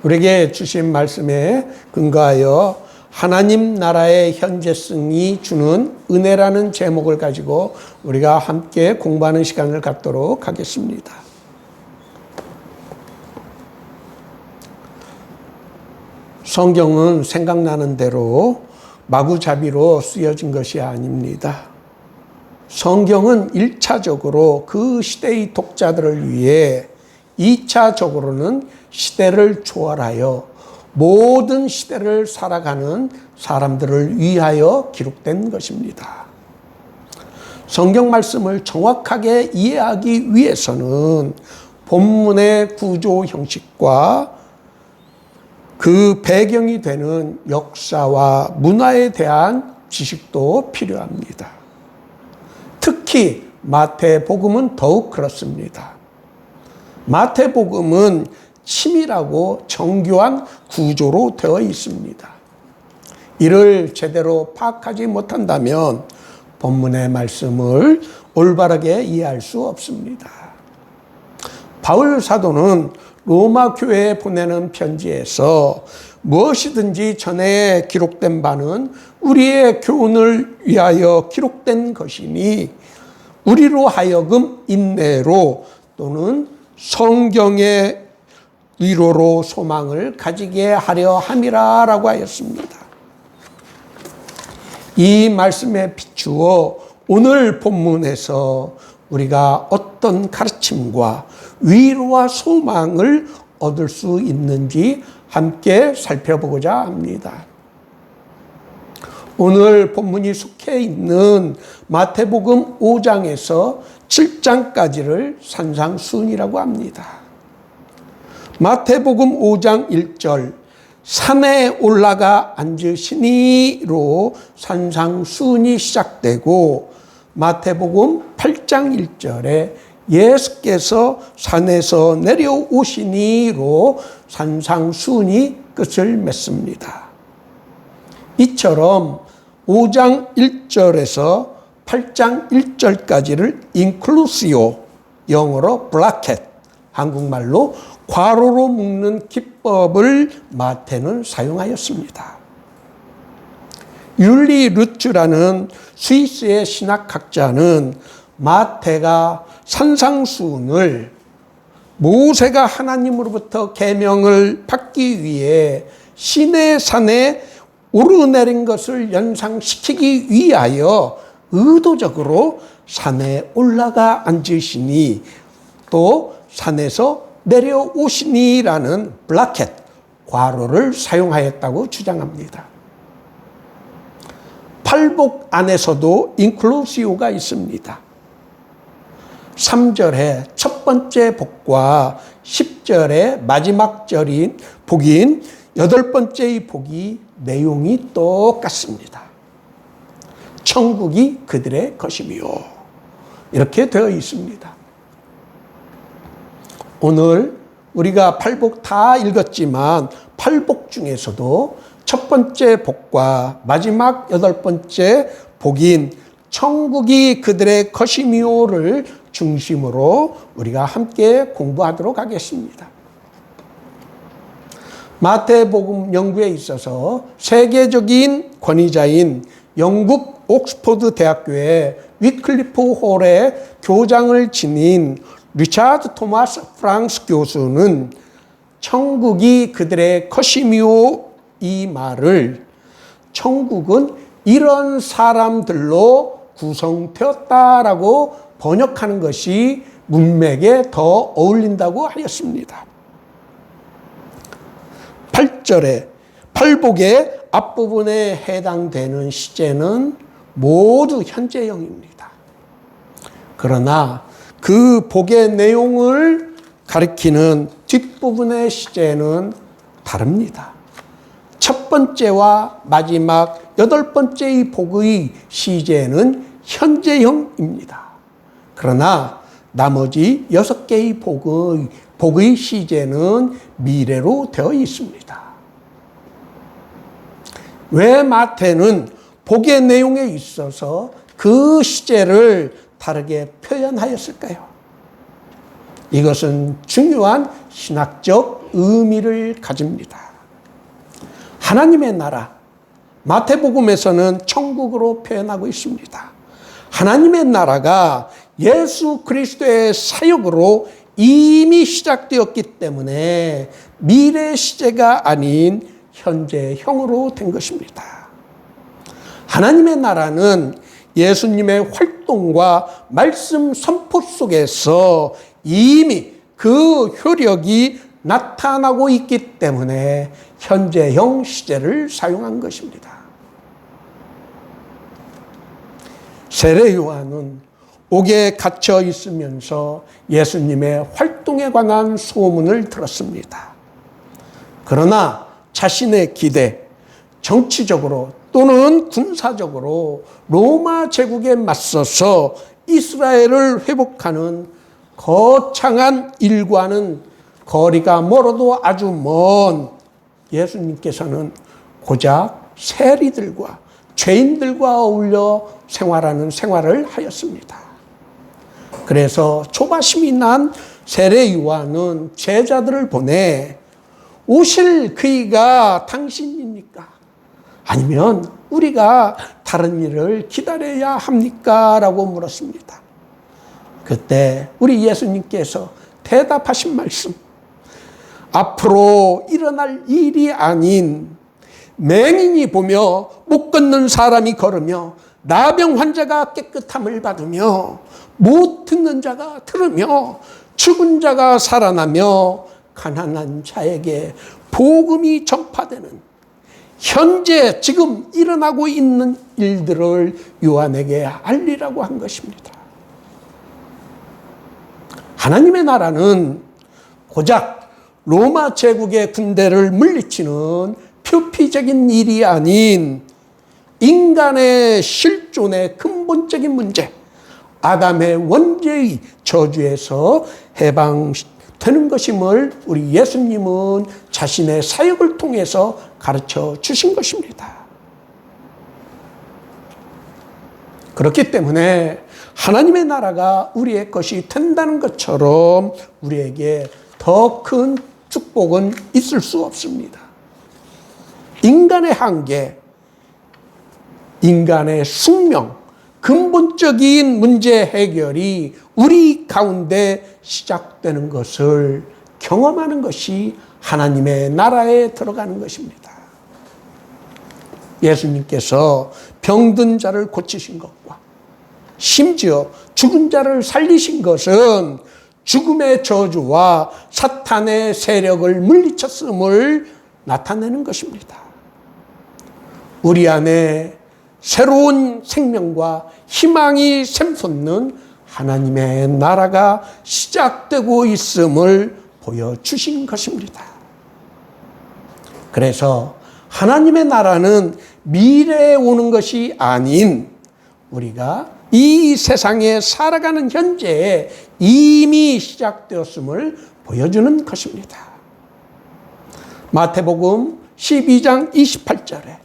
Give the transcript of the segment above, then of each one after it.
우리에게 주신 말씀에 근거하여 하나님 나라의 현재성이 주는 은혜라는 제목을 가지고 우리가 함께 공부하는 시간을 갖도록 하겠습니다. 성경은 생각나는 대로 마구잡이로 쓰여진 것이 아닙니다. 성경은 1차적으로 그 시대의 독자들을 위해 2차적으로는 시대를 초월하여 모든 시대를 살아가는 사람들을 위하여 기록된 것입니다. 성경 말씀을 정확하게 이해하기 위해서는 본문의 구조 형식과 그 배경이 되는 역사와 문화에 대한 지식도 필요합니다. 특히 마태복음은 더욱 그렇습니다. 마태복음은 치밀하고 정교한 구조로 되어 있습니다. 이를 제대로 파악하지 못한다면 본문의 말씀을 올바르게 이해할 수 없습니다. 바울 사도는 로마 교회에 보내는 편지에서 무엇이든지 전에 기록된 바는 우리의 교훈을 위하여 기록된 것이니 우리로 하여금 인내로 또는 성경의 위로로 소망을 가지게 하려 함이라 라고 하였습니다. 이 말씀에 비추어 오늘 본문에서 우리가 어떤 가르침과 위로와 소망을 얻을 수 있는지 함께 살펴보고자 합니다. 오늘 본문이 속해 있는 마태복음 5장에서 7장까지를 산상수훈이라고 합니다. 마태복음 5장 1절 산에 올라가 앉으시니로 산상수훈이 시작되고 마태복음 8장 1절에 예수께서 산에서 내려오시니로 산상수훈이 끝을 맺습니다. 이처럼 5장 1절에서 8장 1절까지를 inclusio, 영어로 bracket, 한국말로 괄호로 묶는 기법을 마태는 사용하였습니다. 율리 루츠라는 스위스의 신학학자는 마태가 산상수훈을 모세가 하나님으로부터 계명을 받기 위해 시내 산에 오르내린 것을 연상시키기 위하여 의도적으로 산에 올라가 앉으시니 또 산에서 내려오시니라는 블라켓, 괄호를 사용하였다고 주장합니다. 팔복 안에서도 인클루시오가 있습니다. 3절의 첫 번째 복과 10절의 마지막 절인 복인 8번째의 복이 내용이 똑같습니다. 천국이 그들의 것이며 이렇게 되어 있습니다. 오늘 우리가 팔복 다 읽었지만 팔복 중에서도 첫 번째 복과 마지막 8번째 복인 천국이 그들의 것이며를 중심으로 우리가 함께 공부하도록 하겠습니다. 마태복음 연구에 있어서 세계적인 권위자인 영국 옥스퍼드 대학교의 위클리프 홀의 교장을 지닌 리차드 토마스 프랑스 교수는 천국이 그들의 것이며 이 말을 천국은 이런 사람들로 구성되었다라고 번역하는 것이 문맥에 더 어울린다고 하였습니다. 8절에 팔복의 앞부분에 해당되는 시제는 모두 현재형입니다. 그러나 그 복의 내용을 가리키는 뒷부분의 시제는 다릅니다. 첫 번째와 마지막 8번째의 복의 시제는 현재형입니다. 그러나 나머지 6개의 복의 시제는 미래로 되어 있습니다. 왜 마태는 복의 내용에 있어서 그 시제를 다르게 표현하였을까요? 이것은 중요한 신학적 의미를 가집니다. 하나님의 나라, 마태복음에서는 천국으로 표현하고 있습니다. 하나님의 나라가 예수 그리스도의 사역으로 이미 시작되었기 때문에 미래 시제가 아닌 현재형으로 된 것입니다. 하나님의 나라는 예수님의 활동과 말씀 선포 속에서 이미 그 효력이 나타나고 있기 때문에 현재형 시제를 사용한 것입니다. 세례 요한은 옥에 갇혀 있으면서 예수님의 활동에 관한 소문을 들었습니다. 그러나 자신의 기대, 정치적으로 또는 군사적으로 로마 제국에 맞서서 이스라엘을 회복하는 거창한 일과는 거리가 멀어도 아주 먼 예수님께서는 고작 세리들과 죄인들과 어울려 생활하는 생활을 하였습니다. 그래서 조바심이 난 세례 요한은 제자들을 보내 오실 그이가 당신입니까? 아니면 우리가 다른 일을 기다려야 합니까? 라고 물었습니다. 그때 우리 예수님께서 대답하신 말씀, 앞으로 일어날 일이 아닌 맹인이 보며 못 걷는 사람이 걸으며 나병 환자가 깨끗함을 받으며 못 듣는 자가 들으며 죽은 자가 살아나며 가난한 자에게 복음이 전파되는 현재 지금 일어나고 있는 일들을 요한에게 알리라고 한 것입니다. 하나님의 나라는 고작 로마 제국의 군대를 물리치는 표피적인 일이 아닌 인간의 실존의 근본적인 문제, 아담의 원죄의 저주에서 해방되는 것임을 우리 예수님은 자신의 사역을 통해서 가르쳐 주신 것입니다. 그렇기 때문에 하나님의 나라가 우리의 것이 된다는 것처럼 우리에게 더 큰 축복은 있을 수 없습니다. 인간의 한계, 인간의 숙명, 근본적인 문제 해결이 우리 가운데 시작되는 것을 경험하는 것이 하나님의 나라에 들어가는 것입니다. 예수님께서 병든 자를 고치신 것과 심지어 죽은 자를 살리신 것은 죽음의 저주와 사탄의 세력을 물리쳤음을 나타내는 것입니다. 우리 안에 새로운 생명과 희망이 샘솟는 하나님의 나라가 시작되고 있음을 보여주신 것입니다. 그래서 하나님의 나라는 미래에 오는 것이 아닌 우리가 이 세상에 살아가는 현재에 이미 시작되었음을 보여주는 것입니다. 마태복음 12장 28절에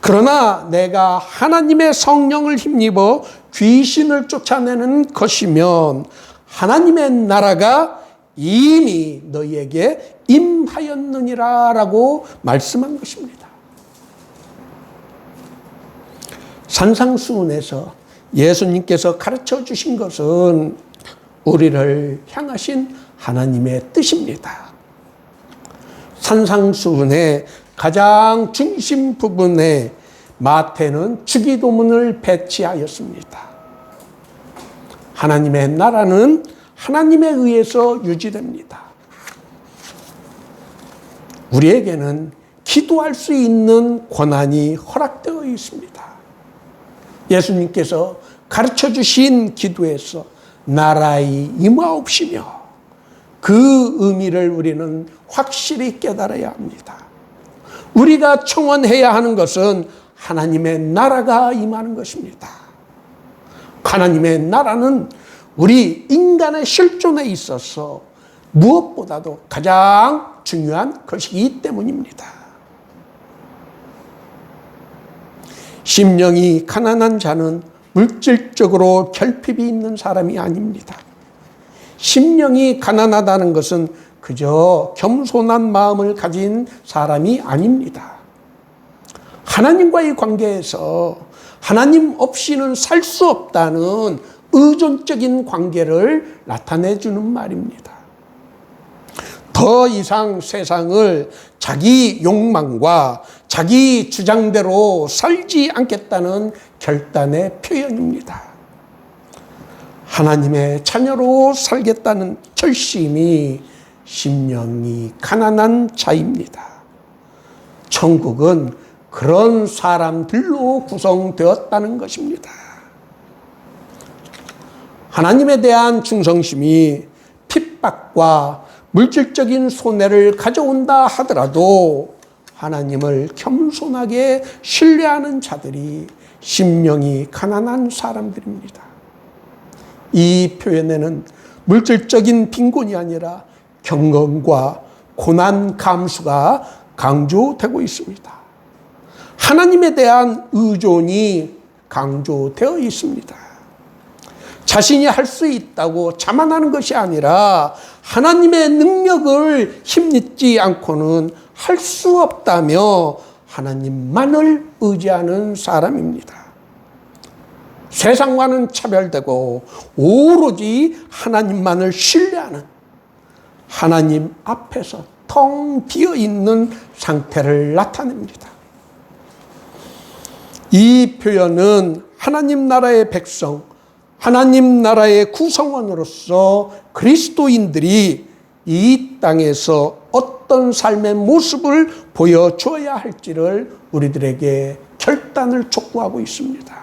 그러나 내가 하나님의 성령을 힘입어 귀신을 쫓아내는 것이면 하나님의 나라가 이미 너희에게 임하였느니라 라고 말씀한 것입니다. 산상수훈에서 예수님께서 가르쳐 주신 것은 우리를 향하신 하나님의 뜻입니다. 산상수훈의 가장 중심 부분에 마태는 주기도문을 배치하였습니다. 하나님의 나라는 하나님에 의해서 유지됩니다. 우리에게는 기도할 수 있는 권한이 허락되어 있습니다. 예수님께서 가르쳐 주신 기도에서 나라의 임하옵시며 그 의미를 우리는 확실히 깨달아야 합니다. 우리가 청원해야 하는 것은 하나님의 나라가 임하는 것입니다. 하나님의 나라는 우리 인간의 실존에 있어서 무엇보다도 가장 중요한 것이기 때문입니다. 심령이 가난한 자는 물질적으로 결핍이 있는 사람이 아닙니다. 심령이 가난하다는 것은 그저 겸손한 마음을 가진 사람이 아닙니다. 하나님과의 관계에서 하나님 없이는 살 수 없다는 의존적인 관계를 나타내 주는 말입니다. 더 이상 세상을 자기 욕망과 자기 주장대로 살지 않겠다는 결단의 표현입니다. 하나님의 자녀로 살겠다는 결심이 심령이 가난한 자입니다. 천국은 그런 사람들로 구성되었다는 것입니다. 하나님에 대한 충성심이 핍박과 물질적인 손해를 가져온다 하더라도 하나님을 겸손하게 신뢰하는 자들이 심령이 가난한 사람들입니다. 이 표현에는 물질적인 빈곤이 아니라 경건과 고난 감수가 강조되고 있습니다. 하나님에 대한 의존이 강조되어 있습니다. 자신이 할 수 있다고 자만하는 것이 아니라 하나님의 능력을 힘입지 않고는 할 수 없다며 하나님만을 의지하는 사람입니다. 세상과는 차별되고 오로지 하나님만을 신뢰하는, 하나님 앞에서 텅 비어있는 상태를 나타냅니다. 이 표현은 하나님 나라의 백성, 하나님 나라의 구성원으로서 그리스도인들이 이 땅에서 어떤 삶의 모습을 보여줘야 할지를 우리들에게 결단을 촉구하고 있습니다.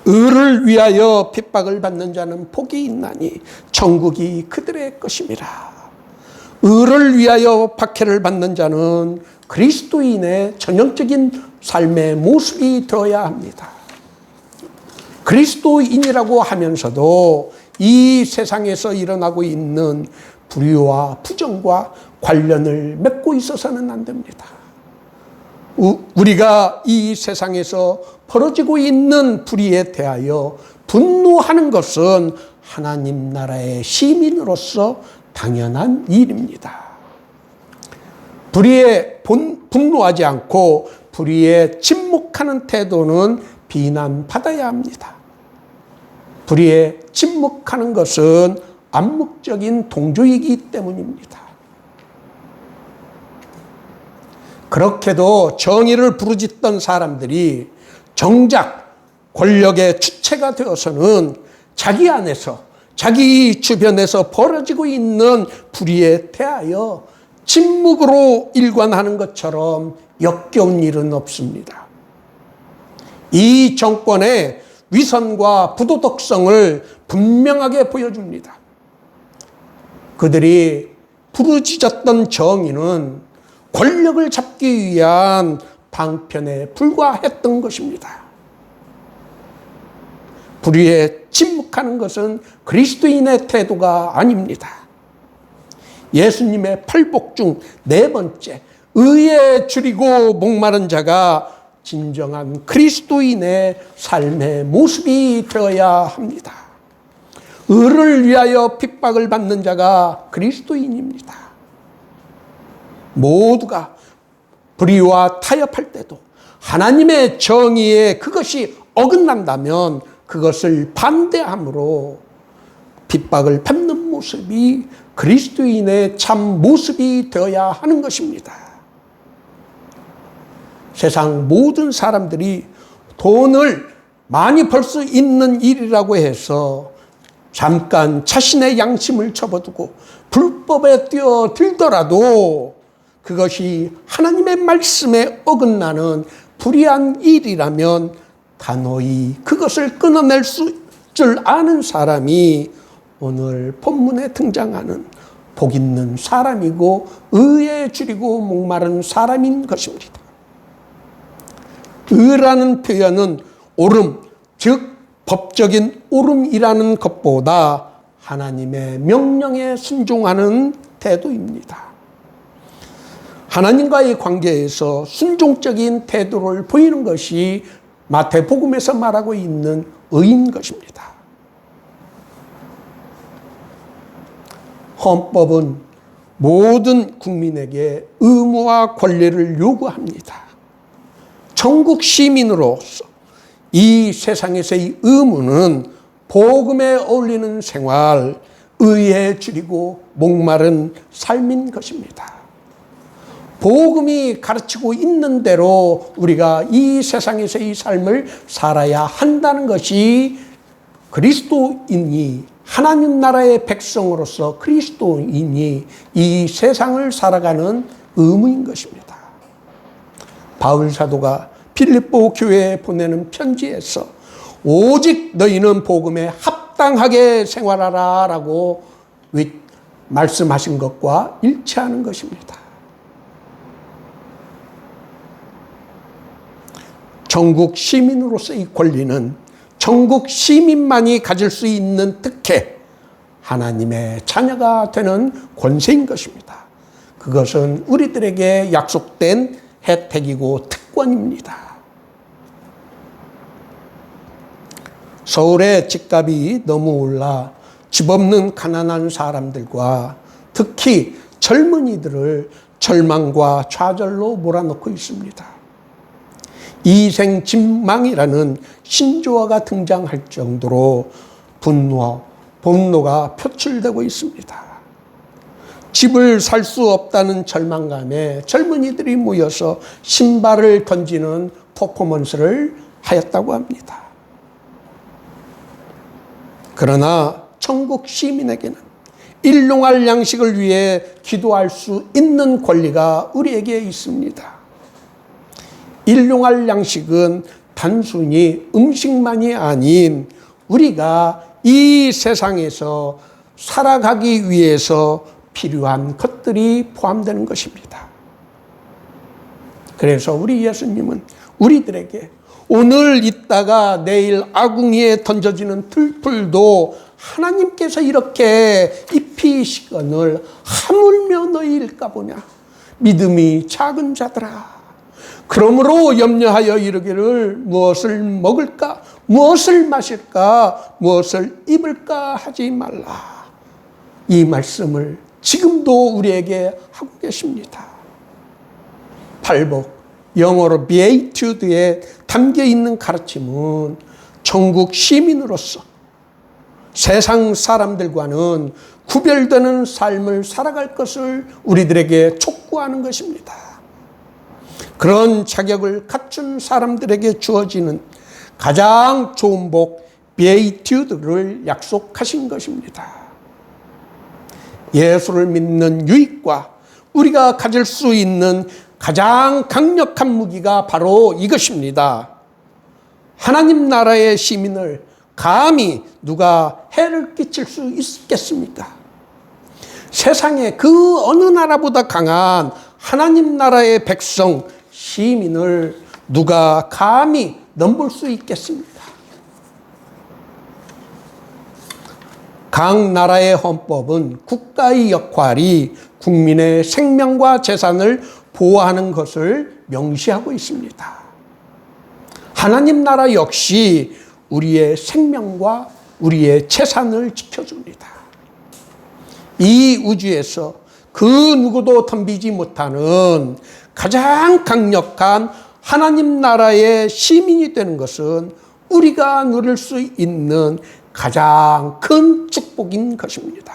의를 위하여 핍박을 받는 자는 복이 있나니 천국이 그들의 것임이라. 의를 위하여 박해를 받는 자는 그리스도인의 전형적인 삶의 모습이 되어야 합니다. 그리스도인이라고 하면서도 이 세상에서 일어나고 있는 불의와 부정과 관련을 맺고 있어서는 안 됩니다. 우리가 이 세상에서 벌어지고 있는 불의에 대하여 분노하는 것은 하나님 나라의 시민으로서 당연한 일입니다. 불의에 분노하지 않고 불의에 침묵하는 태도는 비난받아야 합니다. 불의에 침묵하는 것은 암묵적인 동조이기 때문입니다. 그렇게도 정의를 부르짖던 사람들이 정작 권력의 주체가 되어서는 자기 안에서, 자기 주변에서 벌어지고 있는 불의에 대하여 침묵으로 일관하는 것처럼 역겨운 일은 없습니다. 이 정권의 위선과 부도덕성을 분명하게 보여줍니다. 그들이 부르짖었던 정의는 권력을 잡기 위한 방편에 불과했던 것입니다. 불의에 침묵하는 것은 그리스도인의 태도가 아닙니다. 예수님의 팔복 중 네 번째, 의에 줄이고 목마른 자가 진정한 그리스도인의 삶의 모습이 되어야 합니다. 의를 위하여 핍박을 받는 자가 그리스도인입니다. 모두가 불의와 타협할 때도 하나님의 정의에 그것이 어긋난다면 그것을 반대함으로 핍박을 받는 모습이 그리스도인의 참 모습이 되어야 하는 것입니다. 세상 모든 사람들이 돈을 많이 벌 수 있는 일이라고 해서 잠깐 자신의 양심을 접어두고 불법에 뛰어들더라도 그것이 하나님의 말씀에 어긋나는 불의한 일이라면 단호히 그것을 끊어낼 줄 아는 사람이 오늘 본문에 등장하는 복 있는 사람이고 의에 줄이고 목마른 사람인 것입니다. 의라는 표현은 옳음, 즉 법적인 옳음이라는 것보다 하나님의 명령에 순종하는 태도입니다. 하나님과의 관계에서 순종적인 태도를 보이는 것이 마태복음에서 말하고 있는 의인 것입니다. 헌법은 모든 국민에게 의무와 권리를 요구합니다. 전국 시민으로서 이 세상에서의 의무는 복음에 어울리는 생활, 의에 줄이고 목마른 삶인 것입니다. 복음이 가르치고 있는 대로 우리가 이 세상에서의 삶을 살아야 한다는 것이 그리스도인이 하나님 나라의 백성으로서 그리스도인이 이 세상을 살아가는 의무인 것입니다. 바울 사도가 빌립보 교회에 보내는 편지에서 오직 너희는 복음에 합당하게 생활하라 라고 말씀하신 것과 일치하는 것입니다. 전국 시민으로서의 권리는 전국 시민만이 가질 수 있는 특혜, 하나님의 자녀가 되는 권세인 것입니다. 그것은 우리들에게 약속된 혜택이고 특권입니다. 서울의 집값이 너무 올라 집 없는 가난한 사람들과 특히 젊은이들을 절망과 좌절로 몰아넣고 있습니다. 이생집망이라는 신조어가 등장할 정도로 분노가 표출되고 있습니다. 집을 살 수 없다는 절망감에 젊은이들이 모여서 신발을 던지는 퍼포먼스를 하였다고 합니다. 그러나 천국 시민에게는 일용할 양식을 위해 기도할 수 있는 권리가 우리에게 있습니다. 일용할 양식은 단순히 음식만이 아닌 우리가 이 세상에서 살아가기 위해서 필요한 것들이 포함되는 것입니다. 그래서 우리 예수님은 우리들에게 오늘 있다가 내일 아궁이에 던져지는 들풀도 하나님께서 이렇게 입히시거늘 하물며 너희일까 보냐. 믿음이 작은 자들아. 그러므로 염려하여 이르기를 무엇을 먹을까, 무엇을 마실까, 무엇을 입을까 하지 말라. 이 말씀을 지금도 우리에게 하고 계십니다. 팔복, 영어로 beatitude에 담겨 있는 가르침은 천국 시민으로서 세상 사람들과는 구별되는 삶을 살아갈 것을 우리들에게 촉구하는 것입니다. 그런 자격을 갖춘 사람들에게 주어지는 가장 좋은 복, beatitude를 약속하신 것입니다. 예수를 믿는 유익과 우리가 가질 수 있는 가장 강력한 무기가 바로 이것입니다. 하나님 나라의 시민을 감히 누가 해를 끼칠 수 있겠습니까? 세상에 그 어느 나라보다 강한 하나님 나라의 백성, 시민을 누가 감히 넘볼 수 있겠습니까? 각 나라의 헌법은 국가의 역할이 국민의 생명과 재산을 보호하는 것을 명시하고 있습니다. 하나님 나라 역시 우리의 생명과 우리의 재산을 지켜줍니다. 이 우주에서 그 누구도 덤비지 못하는 가장 강력한 하나님 나라의 시민이 되는 것은 우리가 누릴 수 있는 가장 큰 축복인 것입니다.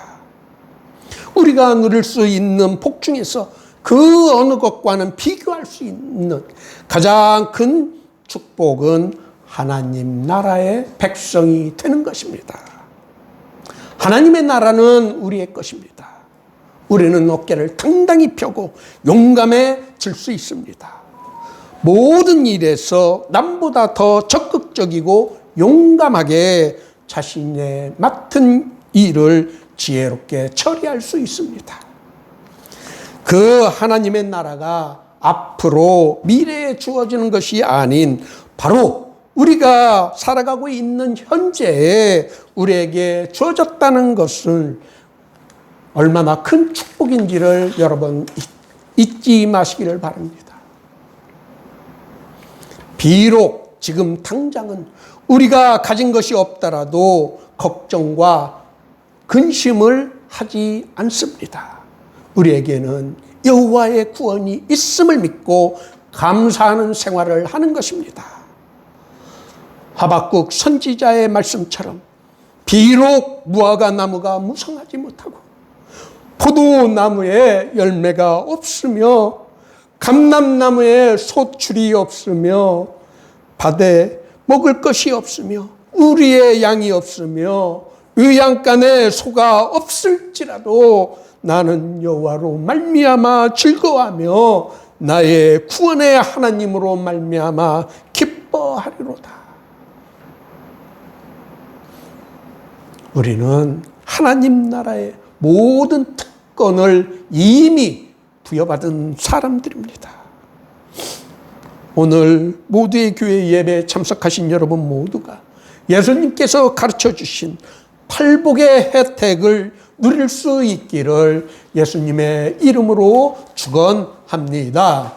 우리가 누릴 수 있는 복 중에서 그 어느 것과는 비교할 수 있는 가장 큰 축복은 하나님 나라의 백성이 되는 것입니다. 하나님의 나라는 우리의 것입니다. 우리는 어깨를 당당히 펴고 용감해질 수 있습니다. 모든 일에서 남보다 더 적극적이고 용감하게 자신의 맡은 일을 지혜롭게 처리할 수 있습니다. 그 하나님의 나라가 앞으로 미래에 주어지는 것이 아닌 바로 우리가 살아가고 있는 현재에 우리에게 주어졌다는 것을 얼마나 큰 축복인지를 여러분 잊지 마시기를 바랍니다. 비록 지금 당장은 우리가 가진 것이 없더라도 걱정과 근심을 하지 않습니다. 우리에게는 여호와의 구원이 있음을 믿고 감사하는 생활을 하는 것입니다. 하박국 선지자의 말씀처럼 비록 무화과 나무가 무성하지 못하고 포도나무에 열매가 없으며 감람나무에 소출이 없으며 밭에 먹을 것이 없으며 우리의 양이 없으며 의양간에 소가 없을지라도 나는 여호와로 말미암아 즐거워하며 나의 구원의 하나님으로 말미암아 기뻐하리로다. 우리는 하나님 나라의 모든 특권을 이미 부여받은 사람들입니다. 오늘 모두의 교회 예배에 참석하신 여러분 모두가 예수님께서 가르쳐 주신 팔복의 혜택을 누릴 수 있기를 예수님의 이름으로 축원합니다.